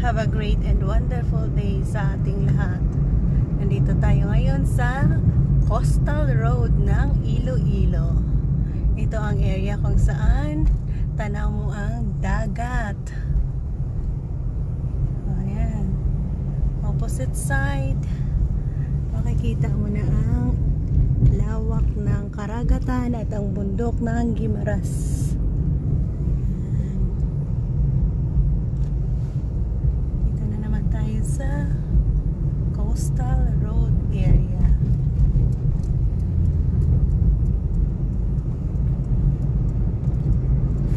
Have a great and wonderful day sa ating lahat. Nandito tayo ngayon sa Coastal Road ng Iloilo. Ito ang area kung saan tanaw mo ang dagat. Ayan. Opposite side, makikita mo na ang lawak ng karagatan at ang bundok ng Guimaras. Dito na naman tayo sa Coastal Road area.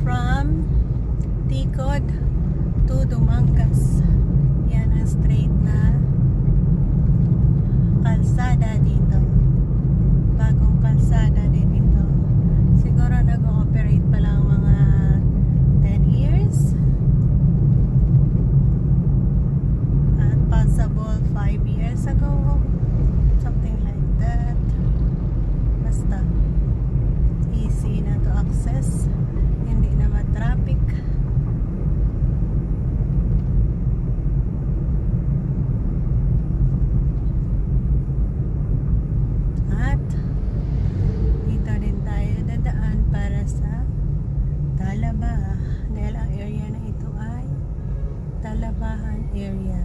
From Ticod to Dumangas. Yan ang straight na kalsada dito. Bagong kalsada din ito. Siguro nag-ooperate pa lang mga 10 years. At possible 5 years ago. Something like that. Basta easy na to access. Hindi na ma-traffic. At dito din tayo dadaan para sa Talaba, dahil ang area na ito ay Talabahan area.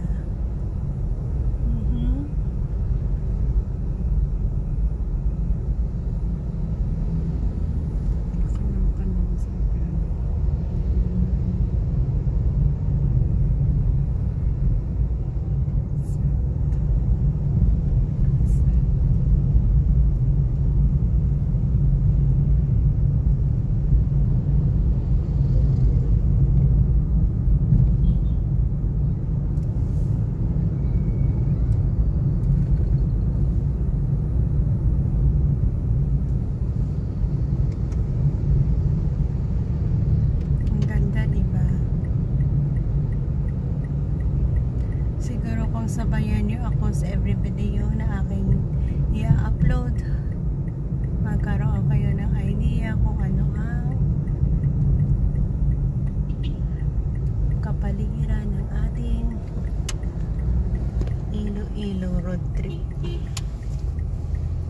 Siguro kung sabayan nyo ako sa every video na aking i-upload, magkaroon kayo ng idea kung ano ang kapaligiran ng ating Iloilo road trip.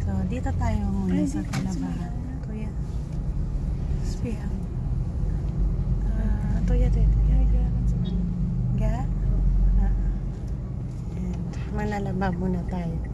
So dito tayo muna sa Talabahan. Kuya Spia Tuya Ga? Manlalaba muna tayo.